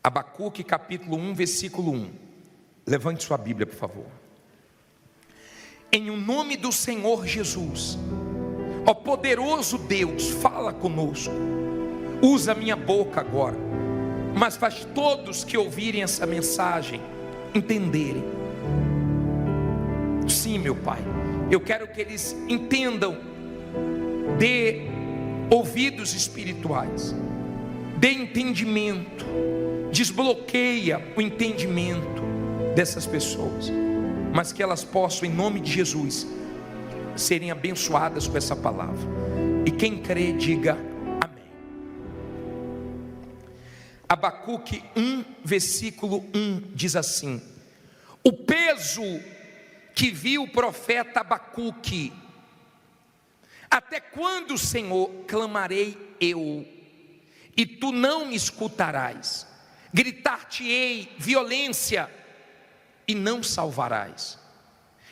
Abacuque capítulo 1, versículo 1. Levante sua Bíblia, por favor. Em o nome do Senhor Jesus, ó poderoso Deus, fala conosco. Usa a minha boca agora, mas faz todos que ouvirem essa mensagem entenderem. Sim, meu Pai, eu quero que eles entendam. Dê ouvidos espirituais, dê entendimento, desbloqueia o entendimento dessas pessoas, mas que elas possam, em nome de Jesus, serem abençoadas com essa palavra. E quem crê, diga amém. Abacuque 1, versículo 1 diz assim: o peso que viu o profeta Abacuque. Até quando, Senhor, clamarei eu, e tu não me escutarás? Gritar-te-ei violência, e não salvarás.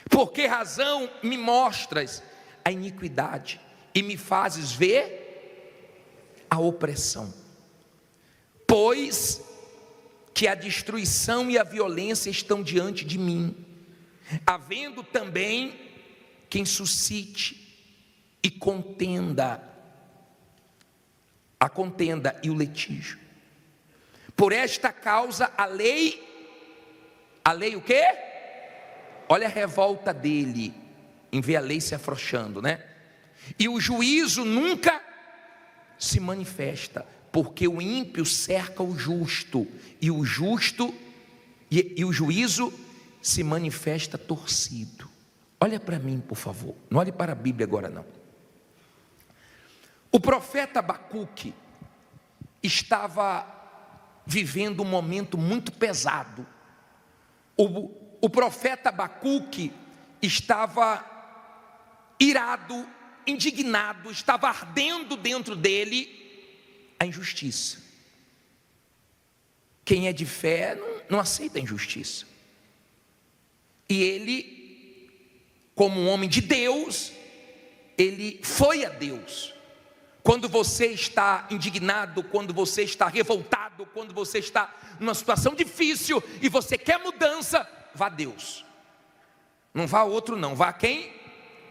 Por que razão me mostras a iniquidade, e me fazes ver a opressão? Pois que a destruição e a violência estão diante de mim, havendo também quem suscite e a contenda e o litígio. Por esta causa a lei o quê? Olha a revolta dele em ver a lei se afrouxando, né? E o juízo nunca se manifesta, porque o ímpio cerca o justo, e o justo e o juízo se manifesta torcido. Olha para mim, por favor, não olhe para a Bíblia agora não. O profeta Abacuque estava vivendo um momento muito pesado. O profeta Abacuque estava irado, indignado, estava ardendo dentro dele a injustiça. Quem é de fé não aceita a injustiça. E ele, como um homem de Deus, ele foi a Deus. Quando você está indignado, quando você está revoltado, quando você está numa situação difícil e você quer mudança, vá a Deus. Não vá a outro não, vá a quem?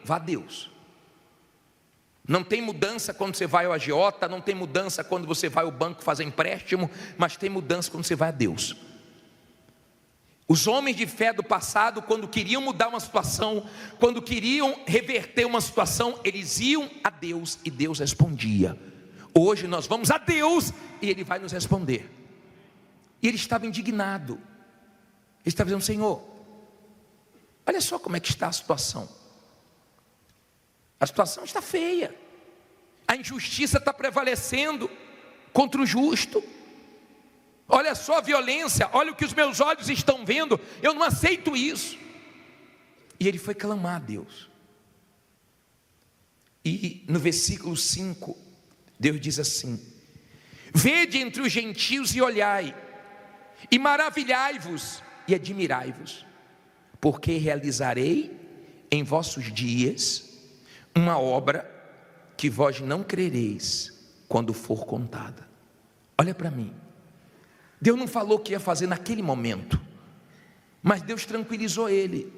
Vá a Deus. Não tem mudança quando você vai ao agiota, não tem mudança quando você vai ao banco fazer empréstimo, mas tem mudança quando você vai a Deus. Os homens de fé do passado, quando queriam mudar uma situação, quando queriam reverter uma situação, eles iam a Deus e Deus respondia. Hoje nós vamos a Deus e Ele vai nos responder. E ele estava indignado. Ele estava dizendo: Senhor, olha só como é que está a situação. A situação está feia. A injustiça está prevalecendo contra o justo. Olha só a violência, olha o que os meus olhos estão vendo, eu não aceito isso. E ele foi clamar a Deus. E no versículo 5, Deus diz assim: vede entre os gentios e olhai, e maravilhai-vos e admirai-vos, porque realizarei em vossos dias uma obra que vós não crereis quando for contada. Olha para mim. Deus não falou o que ia fazer naquele momento, mas Deus tranquilizou ele.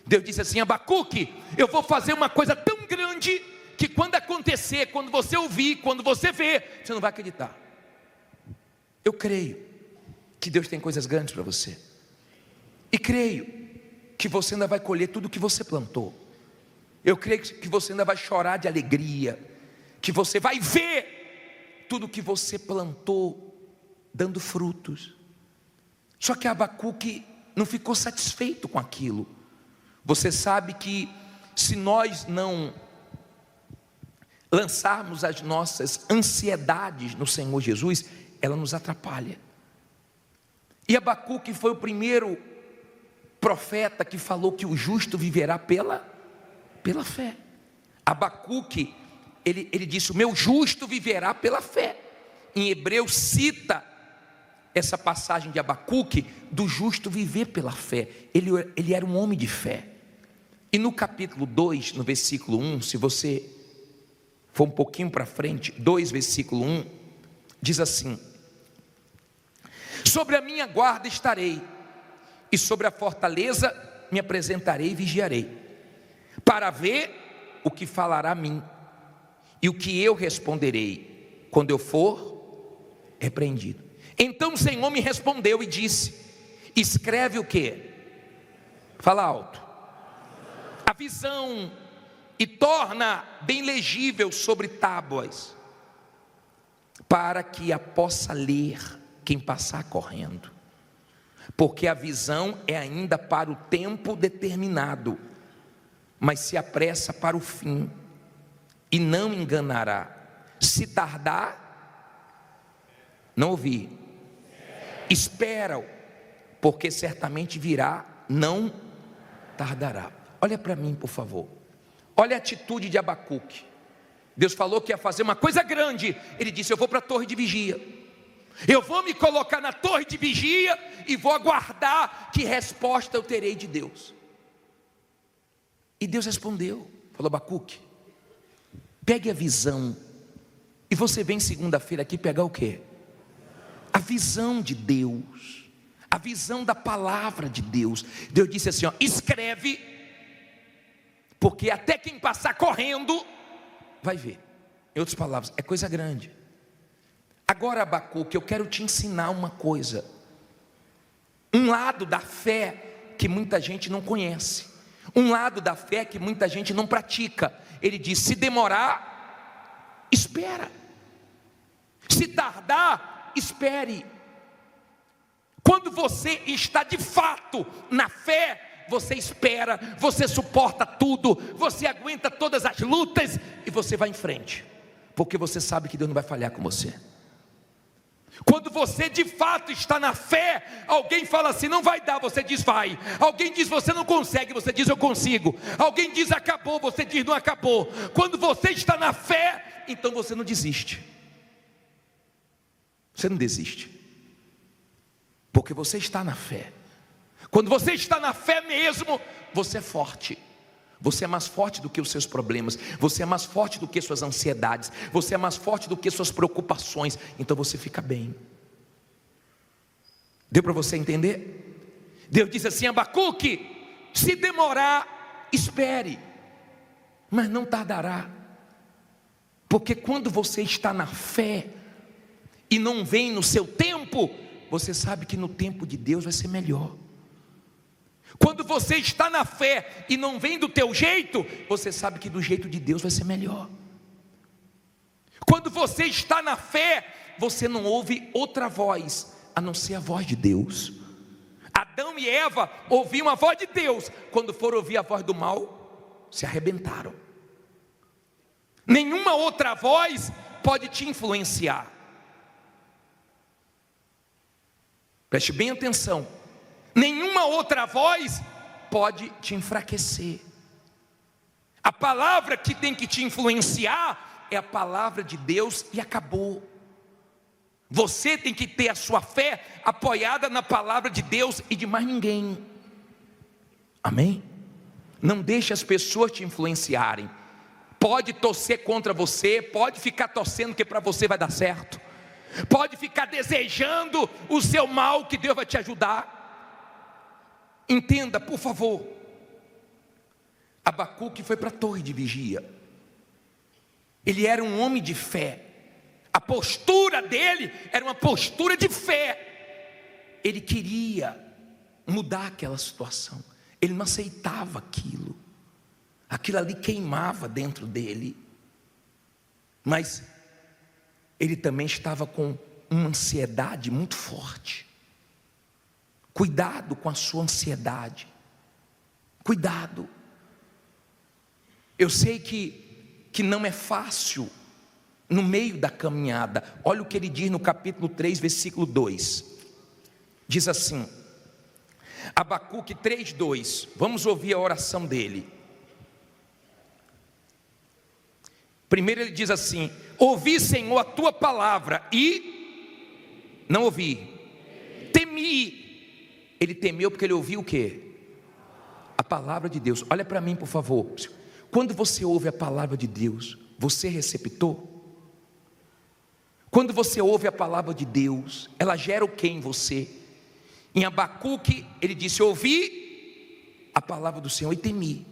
Deus disse assim: Abacuque, eu vou fazer uma coisa tão grande que quando acontecer, quando você ouvir, quando você ver, você não vai acreditar. Eu creio que Deus tem coisas grandes para você, e creio que você ainda vai colher tudo o que você plantou. Eu creio que você ainda vai chorar de alegria, que você vai ver tudo o que você plantou dando frutos. Só que Abacuque não ficou satisfeito com aquilo. Você sabe que se nós não lançarmos as nossas ansiedades no Senhor Jesus, ela nos atrapalha. E Abacuque foi o primeiro profeta que falou que o justo viverá pela fé. Abacuque, ele disse: o meu justo viverá pela fé. Em Hebreus cita essa passagem de Abacuque, do justo viver pela fé. Ele era um homem de fé. E no capítulo 2, no versículo 1, se você for um pouquinho para frente, 2 versículo 1, diz assim: Sobre a minha guarda estarei, e sobre a fortaleza me apresentarei e vigiarei, para ver o que falará a mim, e o que eu responderei, quando eu for repreendido. Então o Senhor me respondeu e disse: escreve o quê? Fala alto. A visão, e torna bem legível sobre tábuas, para que a possa ler quem passar correndo, porque a visão é ainda para o tempo determinado, mas se apressa para o fim, e não enganará. Se tardar, não ouvi, espera-o, porque certamente virá, não tardará. Olha para mim, por favor. Olha a atitude de Abacuque. Deus falou que ia fazer uma coisa grande. Ele disse: eu vou para a torre de vigia, eu vou me colocar na torre de vigia e vou aguardar que resposta eu terei de Deus. E Deus respondeu, falou: Abacuque, pegue a visão, e você vem segunda-feira aqui pegar o quê? A visão de Deus, a visão da palavra de Deus. Deus disse assim, ó: escreve, porque até quem passar correndo vai ver. Em outras palavras, é coisa grande. Agora, Abacuque, eu quero te ensinar uma coisa, um lado da fé que muita gente não conhece, um lado da fé que muita gente não pratica. Ele diz: se demorar, espera, se tardar, espere. Quando você está de fato na fé, você espera, você suporta tudo, você aguenta todas as lutas e você vai em frente, porque você sabe que Deus não vai falhar com você. Quando você de fato está na fé, alguém fala assim: não vai dar, você diz vai. Alguém diz você não consegue, você diz eu consigo. Alguém diz acabou, você diz não acabou. Quando você está na fé, então você não desiste. Você não desiste, porque você está na fé. Quando você está na fé mesmo, você é forte. Você é mais forte do que os seus problemas, você é mais forte do que suas ansiedades, você é mais forte do que suas preocupações. Então você fica bem. Deu para você entender? Deus disse assim: Abacuque, se demorar, espere, mas não tardará. Porque quando você está na fé e não vem no seu tempo, você sabe que no tempo de Deus vai ser melhor. Quando você está na fé e não vem do teu jeito, você sabe que do jeito de Deus vai ser melhor. Quando você está na fé, você não ouve outra voz a não ser a voz de Deus. Adão e Eva ouviam a voz de Deus, quando foram ouvir a voz do mal, se arrebentaram. Nenhuma outra voz pode te influenciar. Preste bem atenção. Nenhuma outra voz pode te enfraquecer. A palavra que tem que te influenciar é a palavra de Deus e acabou. Você tem que ter a sua fé apoiada na palavra de Deus e de mais ninguém. Amém? Não deixe as pessoas te influenciarem. Pode torcer contra você, pode ficar torcendo que para você vai dar certo, pode ficar desejando o seu mal, que Deus vai te ajudar. Entenda, por favor. Abacuque foi para a torre de vigia. Ele era um homem de fé. A postura dele era uma postura de fé. Ele queria mudar aquela situação. Ele não aceitava aquilo. Aquilo ali queimava dentro dele. Mas ele também estava com uma ansiedade muito forte. Cuidado com a sua ansiedade. Cuidado. Eu sei que não é fácil no meio da caminhada. Olha o que ele diz no capítulo 3, versículo 2. Diz assim, Abacuque 3, 2. Vamos ouvir a oração dele. Primeiro ele diz assim: ouvi, Senhor, a tua palavra e não ouvi, temi. Ele temeu porque ele ouviu o quê? A palavra de Deus. Olha para mim, por favor. Quando você ouve a palavra de Deus, você é receptor? Quando você ouve a palavra de Deus, ela gera o que em você? Em Abacuque, ele disse: ouvi a palavra do Senhor e temi.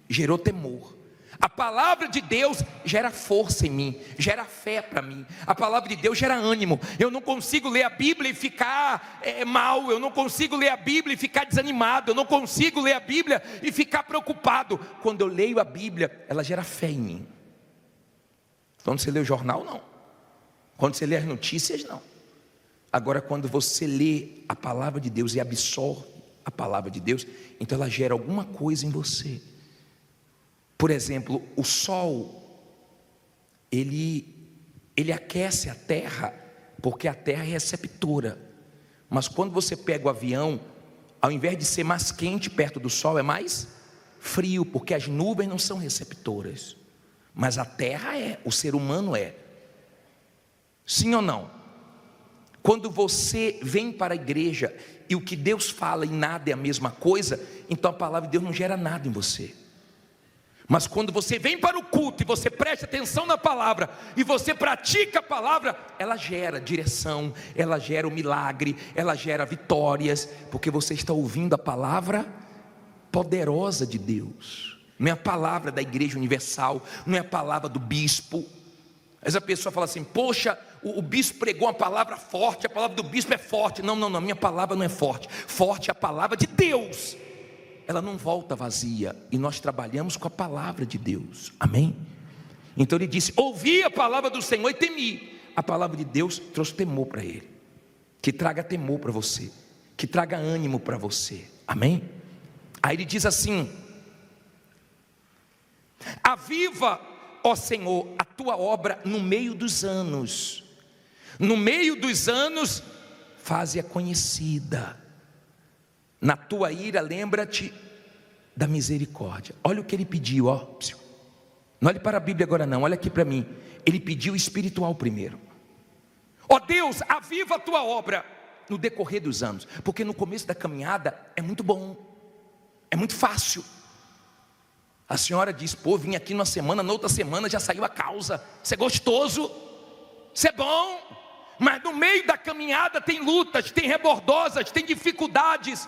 Gerou temor. A palavra de Deus gera força em mim, gera fé para mim. A palavra de Deus gera ânimo. Eu não consigo ler a Bíblia e ficar mal. Eu não consigo ler a Bíblia e ficar desanimado. Eu não consigo ler a Bíblia e ficar preocupado. Quando eu leio a Bíblia, ela gera fé em mim. Quando você lê o jornal, não. Quando você lê as notícias, não. Agora, quando você lê a palavra de Deus e absorve a palavra de Deus, então ela gera alguma coisa em você. Por exemplo, o sol, ele aquece a terra, porque a terra é receptora. Mas quando você pega o avião, ao invés de ser mais quente perto do sol, é mais frio, porque as nuvens não são receptoras. Mas a terra é, o ser humano é. Sim ou não? Quando você vem para a igreja e o que Deus fala e nada é a mesma coisa, então a palavra de Deus não gera nada em você. Mas quando você vem para o culto e você presta atenção na palavra e você pratica a palavra, ela gera direção, ela gera o milagre, ela gera vitórias, porque você está ouvindo a palavra poderosa de Deus. Não é a palavra da Igreja Universal, não é a palavra do bispo. Mas a pessoa fala assim: poxa, o bispo pregou uma palavra forte, a palavra do bispo é forte. Não, minha palavra não é forte. Forte é a palavra de Deus. Ela não volta vazia, e nós trabalhamos com a palavra de Deus, amém? Então ele disse: ouvi a palavra do Senhor e temi. A palavra de Deus trouxe temor para ele. Que traga temor para você, que traga ânimo para você, amém? Aí ele diz assim: aviva, ó Senhor, a tua obra no meio dos anos. No meio dos anos, faze-a conhecida. Na tua ira, lembra-te da misericórdia. Olha o que ele pediu, ó. Não olhe para a Bíblia agora não, olha aqui para mim. Ele pediu espiritual primeiro. Ó Deus, aviva a tua obra no decorrer dos anos. Porque no começo da caminhada é muito bom, é muito fácil. A senhora diz: pô, vim aqui numa semana, na outra semana já saiu a causa. Isso é gostoso, isso é bom. Mas no meio da caminhada tem lutas, tem rebordosas, tem dificuldades,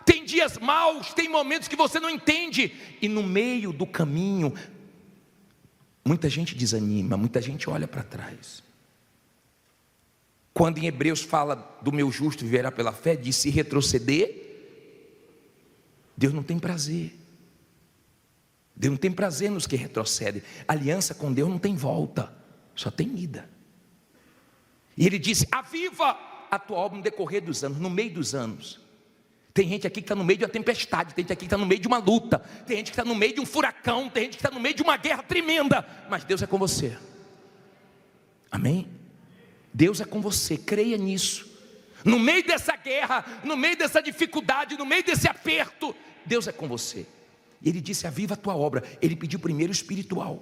tem dias maus, tem momentos que você não entende. E no meio do caminho, muita gente desanima, muita gente olha para trás. Quando em Hebreus fala do meu justo viverá pela fé, diz: se retroceder, Deus não tem prazer. Deus não tem prazer nos que retrocedem. Aliança com Deus não tem volta, só tem ida. E ele disse: aviva a tua obra no decorrer dos anos, no meio dos anos. Tem gente aqui que está no meio de uma tempestade, tem gente aqui que está no meio de uma luta, tem gente que está no meio de um furacão, tem gente que está no meio de uma guerra tremenda, mas Deus é com você, amém? Deus é com você, creia nisso. No meio dessa guerra, no meio dessa dificuldade, no meio desse aperto, Deus é com você. E ele disse: aviva a tua obra. Ele pediu primeiro o espiritual.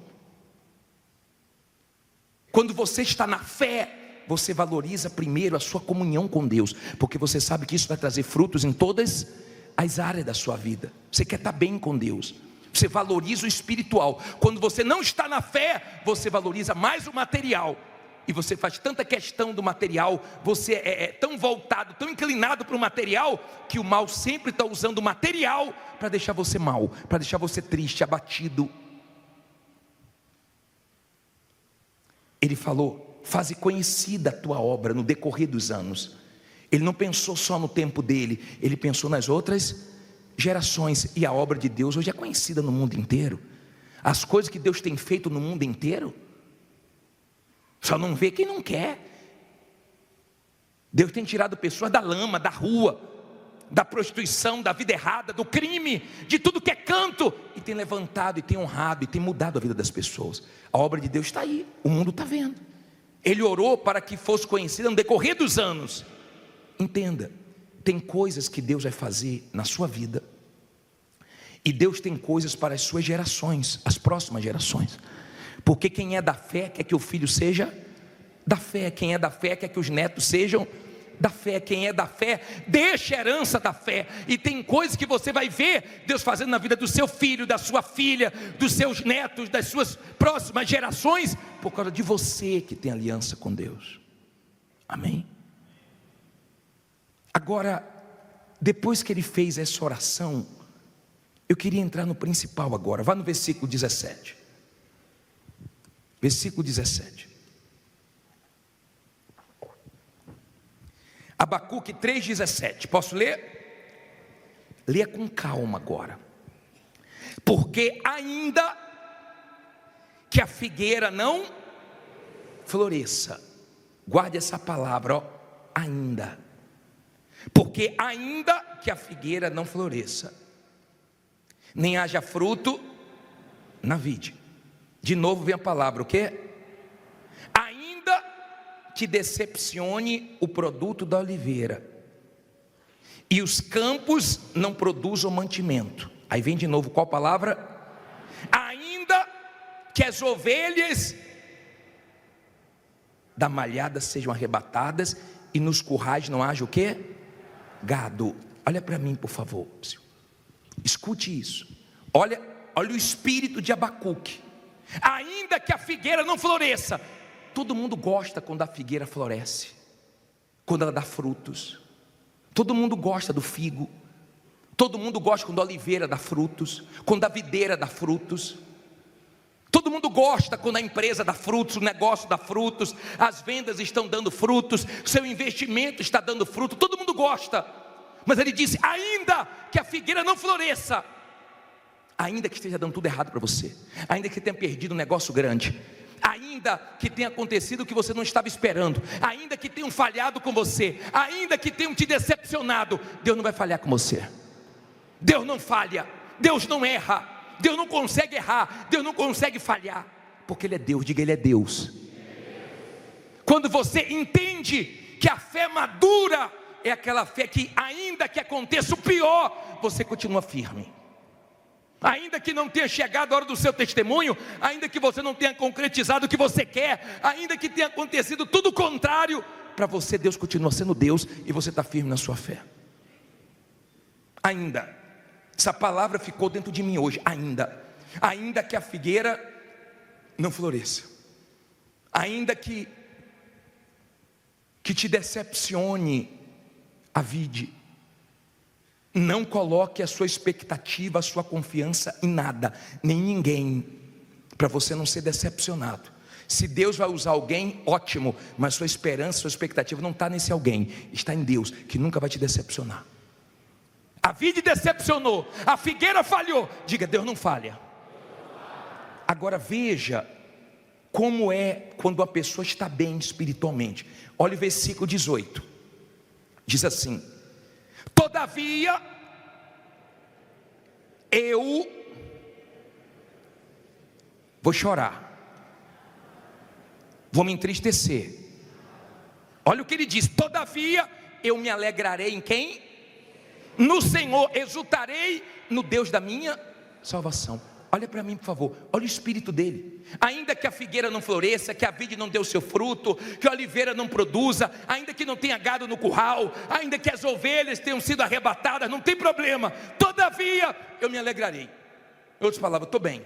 Quando você está na fé, você valoriza primeiro a sua comunhão com Deus, porque você sabe que isso vai trazer frutos em todas as áreas da sua vida. Você quer estar bem com Deus, você valoriza o espiritual. Quando você não está na fé, você valoriza mais o material, e você faz tanta questão do material, você é tão voltado, tão inclinado para o material, que o mal sempre está usando o material para deixar você mal, para deixar você triste, abatido. Ele falou: faze conhecida a tua obra no decorrer dos anos. Ele não pensou só no tempo dele, ele pensou nas outras gerações. E a obra de Deus hoje é conhecida no mundo inteiro. As coisas que Deus tem feito no mundo inteiro, só não vê quem não quer. Deus tem tirado pessoas da lama, da rua, da prostituição, da vida errada, do crime, de tudo que é canto, e tem levantado, e tem honrado, e tem mudado a vida das pessoas. A obra de Deus está aí, o mundo está vendo. Ele orou para que fosse conhecida no decorrer dos anos. Entenda, tem coisas que Deus vai fazer na sua vida, e Deus tem coisas para as suas gerações, as próximas gerações. Porque quem é da fé quer que o filho seja da fé, quem é da fé quer que os netos sejam da fé. Quem é da fé, deixa a herança da fé. E tem coisas que você vai ver Deus fazendo na vida do seu filho, da sua filha, dos seus netos, das suas próximas gerações, por causa de você que tem aliança com Deus. Amém? Agora, depois que ele fez essa oração, eu queria entrar no principal agora. Vá no versículo 17. Versículo 17. Abacuque 3,17. Posso ler? Leia com calma agora. Porque ainda que a figueira não floresça. Guarde essa palavra, ó, ainda. Porque ainda que a figueira não floresça, nem haja fruto na vide. De novo vem a palavra, o quê? Ainda que decepcione o produto da oliveira, e os campos não produzam mantimento. Aí vem de novo qual palavra? Ainda que as ovelhas da malhada sejam arrebatadas, e nos currais não haja o quê? Gado. Olha para mim, por favor. Escute isso. Olha o espírito de Abacuque. Ainda que a figueira não floresça. Todo mundo gosta quando a figueira floresce, quando ela dá frutos. Todo mundo gosta do figo. Todo mundo gosta quando a oliveira dá frutos, quando a videira dá frutos. Todo mundo gosta quando a empresa dá frutos, o negócio dá frutos, as vendas estão dando frutos, seu investimento está dando fruto. Todo mundo gosta. Mas ele disse, ainda que a figueira não floresça, ainda que esteja dando tudo errado para você, ainda que tenha perdido um negócio grande, ainda que tenha acontecido o que você não estava esperando, ainda que tenham falhado com você, ainda que tenham te decepcionado, Deus não vai falhar com você. Deus não falha, Deus não erra, Deus não consegue errar, Deus não consegue falhar, porque Ele é Deus. Diga, Ele é Deus. Quando você entende que a fé madura é aquela fé que, ainda que aconteça o pior, você continua firme. Ainda que não tenha chegado a hora do seu testemunho, ainda que você não tenha concretizado o que você quer, ainda que tenha acontecido tudo o contrário, para você Deus continua sendo Deus e você está firme na sua fé. Ainda, essa palavra ficou dentro de mim hoje. Ainda que a figueira não floresça, ainda que te decepcione a vide, não coloque a sua expectativa, a sua confiança em nada, nem em ninguém, para você não ser decepcionado. Se Deus vai usar alguém, ótimo, mas sua esperança, sua expectativa não está nesse alguém, está em Deus, que nunca vai te decepcionar. A vide decepcionou, a figueira falhou, diga, Deus não falha. Agora veja como é quando a pessoa está bem espiritualmente. Olha o versículo 18, diz assim: todavia eu vou chorar, vou me entristecer. Olha o que ele diz: todavia eu me alegrarei em quem? No Senhor, exultarei no Deus da minha salvação. Olha para mim, por favor, olha o espírito dele. Ainda que a figueira não floresça, que a vide não dê o seu fruto, que a oliveira não produza, ainda que não tenha gado no curral, ainda que as ovelhas tenham sido arrebatadas, não tem problema, todavia eu me alegrarei. Em outras palavras, estou bem.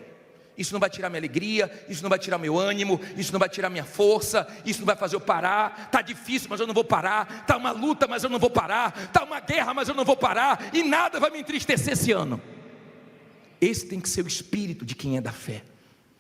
Isso não vai tirar minha alegria, isso não vai tirar meu ânimo, isso não vai tirar minha força, isso não vai fazer eu parar. Está difícil, mas eu não vou parar. Está uma luta, mas eu não vou parar. Está uma guerra, mas eu não vou parar. E nada vai me entristecer esse ano. Esse tem que ser o espírito de quem é da fé.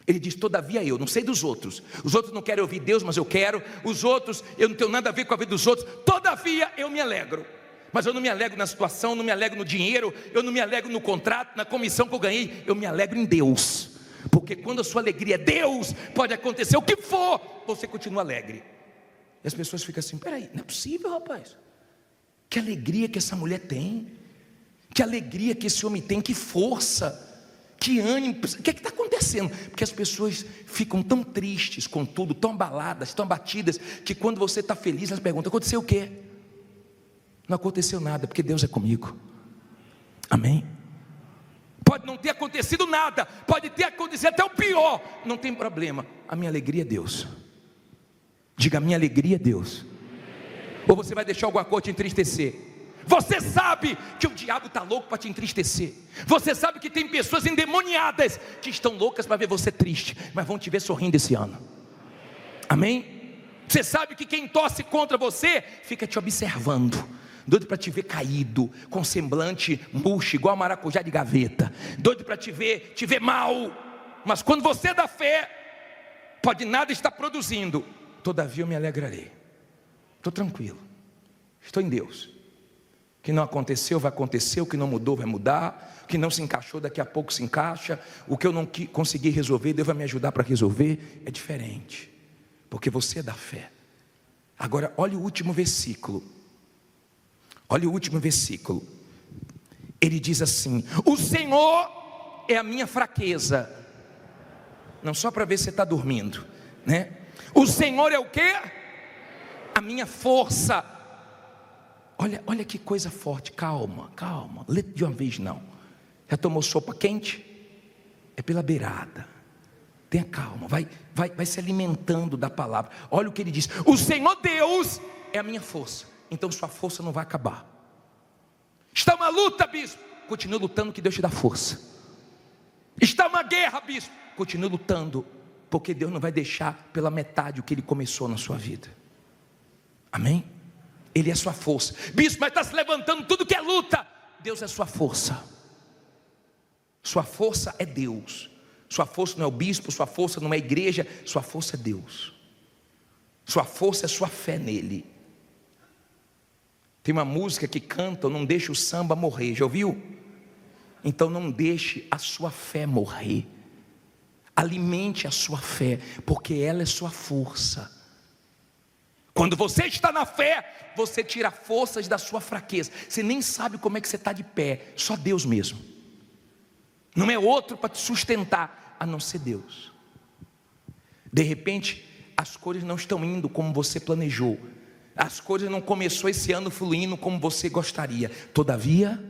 Ele diz, todavia eu, não sei dos outros. Os outros não querem ouvir Deus, mas eu quero. Os outros, eu não tenho nada a ver com a vida dos outros. Todavia eu me alegro. Mas eu não me alegro na situação, não me alegro no dinheiro, eu não me alegro no contrato, na comissão que eu ganhei. Eu me alegro em Deus. Porque quando a sua alegria é Deus, pode acontecer o que for, você continua alegre. E as pessoas ficam assim, peraí, não é possível, rapaz. Que alegria que essa mulher tem, que alegria que esse homem tem, que força, que ânimo. O que é que está acontecendo? Porque as pessoas ficam tão tristes com tudo, tão abaladas, tão abatidas, que quando você está feliz, elas perguntam, aconteceu o quê? Não aconteceu nada, porque Deus é comigo. Amém? Pode não ter acontecido nada, pode ter acontecido até o pior, não tem problema, a minha alegria é Deus. Diga, a minha alegria é Deus. Ou você vai deixar alguma coisa te entristecer? Você sabe que o diabo está louco para te entristecer. Você sabe que tem pessoas endemoniadas que estão loucas para ver você triste, mas vão te ver sorrindo esse ano. Amém? Você sabe que quem torce contra você fica te observando, doido para te ver caído, com semblante murcho, igual a maracujá de gaveta, doido para te ver mal. Mas quando você é da fé, pode nada estar produzindo, todavia eu me alegrarei. Estou tranquilo, estou em Deus. O que não aconteceu vai acontecer, o que não mudou vai mudar, o que não se encaixou daqui a pouco se encaixa, o que eu não consegui resolver, Deus vai me ajudar para resolver. É diferente, porque você é da fé. Agora olha o último versículo. Olha o último versículo. Ele diz assim: o Senhor é a minha fraqueza. Não só para ver se você está dormindo, né? O Senhor é o quê? A minha força. Olha que coisa forte. Calma, lê de uma vez não. Já tomou sopa quente? É pela beirada. Tenha calma, vai se alimentando da palavra. Olha o que ele diz: o Senhor Deus é a minha força. Então sua força não vai acabar. Está uma luta, bispo, continue lutando que Deus te dá força. Está uma guerra, bispo, continue lutando, porque Deus não vai deixar pela metade o que Ele começou na sua vida. Amém? Ele é sua força. Bispo, mas está se levantando tudo que é luta. Deus é sua força. Sua força é Deus. Sua força não é o bispo, sua força não é a igreja, sua força é Deus. Sua força é sua fé nele. Tem uma música que canta: não deixe o samba morrer, já ouviu? Então não deixe a sua fé morrer. Alimente a sua fé, porque ela é sua força. Quando você está na fé, você tira forças da sua fraqueza. Você nem sabe como é que você está de pé, só Deus mesmo. Não é outro para te sustentar, a não ser Deus. De repente, as coisas não estão indo como você planejou. As coisas não começou esse ano fluindo como você gostaria. Todavia,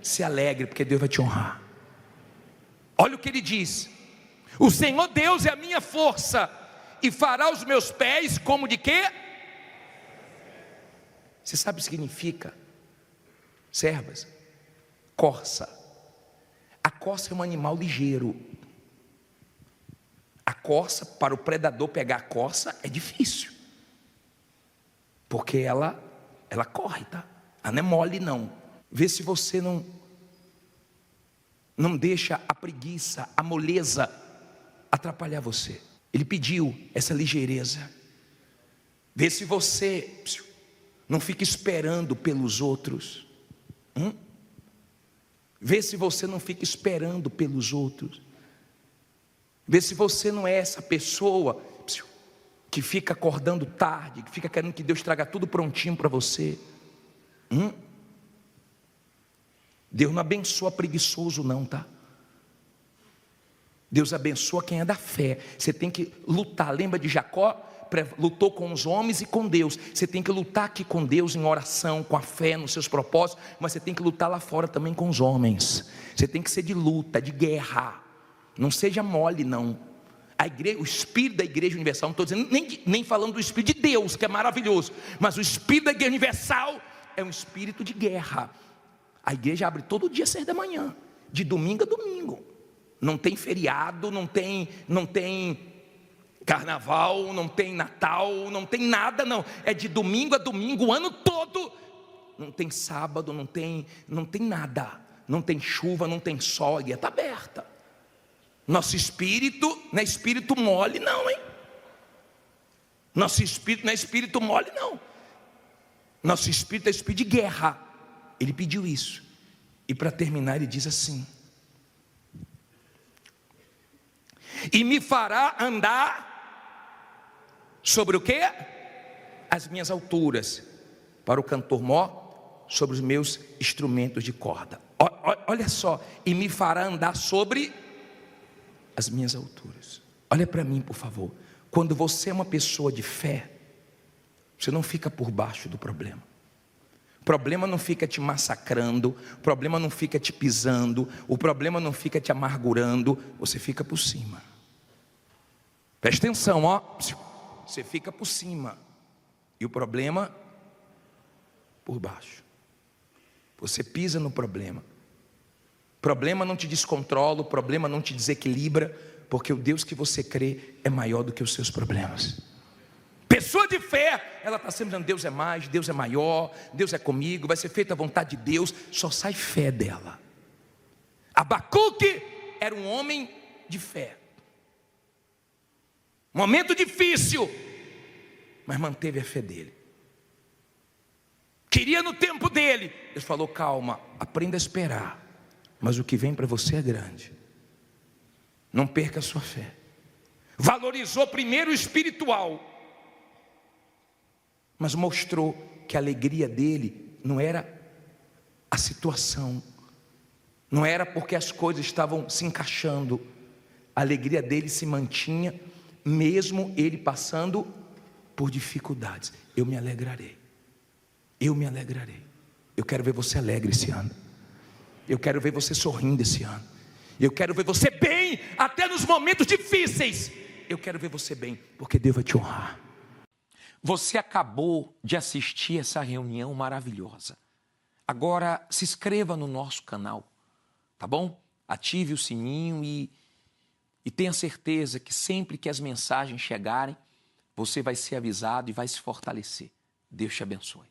se alegre, porque Deus vai te honrar. Olha o que ele diz: o Senhor Deus é a minha força, e fará os meus pés como de quê? Você sabe o que significa? Servas, corça. A corça é um animal ligeiro. A corça, para o predador pegar a corça é difícil, porque ela corre, tá? Ela não é mole não. Vê se você não deixa a preguiça, a moleza atrapalhar você. Ele pediu essa ligeireza. Vê se você não fica esperando pelos outros. Vê se você não fica esperando pelos outros. Vê se você não é essa pessoa que fica acordando tarde, que fica querendo que Deus traga tudo prontinho para você. Deus não abençoa preguiçoso não, tá? Deus abençoa quem é da fé. Você tem que lutar. Lembra de Jacó? Lutou com os homens e com Deus. Você tem que lutar aqui com Deus em oração, com a fé, nos seus propósitos. Mas você tem que lutar lá fora também com os homens. Você tem que ser de luta, de guerra. Não seja mole não. A igreja, o espírito da igreja universal, não estou dizendo nem falando do espírito de Deus, que é maravilhoso, mas o espírito da igreja universal é um espírito de guerra. A igreja abre todo dia às 6 da manhã, de domingo a domingo. Não tem feriado, não tem carnaval, não tem Natal, não tem nada não. É de domingo a domingo, o ano todo. Não tem sábado, não tem nada. Não tem chuva, não tem sol, a igreja está aberta. Nosso espírito não é espírito mole não, hein? Nosso espírito não é espírito mole não. Nosso espírito é espírito de guerra. Ele pediu isso. E para terminar ele diz assim: e me fará andar sobre o quê? As minhas alturas. Para o cantor mó, sobre os meus instrumentos de corda. Olha só, e me fará andar sobre as minhas alturas. Olha para mim, por favor. Quando você é uma pessoa de fé, você não fica por baixo do problema. O problema não fica te massacrando, o problema não fica te pisando, o problema não fica te amargurando, você fica por cima. Presta atenção, ó. Você fica por cima. E o problema por baixo. Você pisa no problema. O problema não te descontrola, o problema não te desequilibra, porque o Deus que você crê é maior do que os seus problemas. Pessoa de fé, ela está sempre dizendo: Deus é mais, Deus é maior, Deus é comigo, vai ser feita a vontade de Deus. Só sai fé dela. Abacuque era um homem de fé. Momento difícil, mas manteve a fé dele. Queria no tempo dele. Deus falou: calma, aprenda a esperar, mas o que vem para você é grande. Não perca a sua fé. Valorizou primeiro o espiritual, mas mostrou que a alegria dele não era a situação, não era porque as coisas estavam se encaixando. A alegria dele se mantinha, mesmo ele passando por dificuldades. Eu me alegrarei. Eu me alegrarei. Eu quero ver você alegre esse ano. Eu quero ver você sorrindo esse ano. Eu quero ver você bem, até nos momentos difíceis. Eu quero ver você bem, porque Deus vai te honrar. Você acabou de assistir essa reunião maravilhosa. Agora se inscreva no nosso canal, tá bom? Ative o sininho e tenha certeza que sempre que as mensagens chegarem, você vai ser avisado e vai se fortalecer. Deus te abençoe.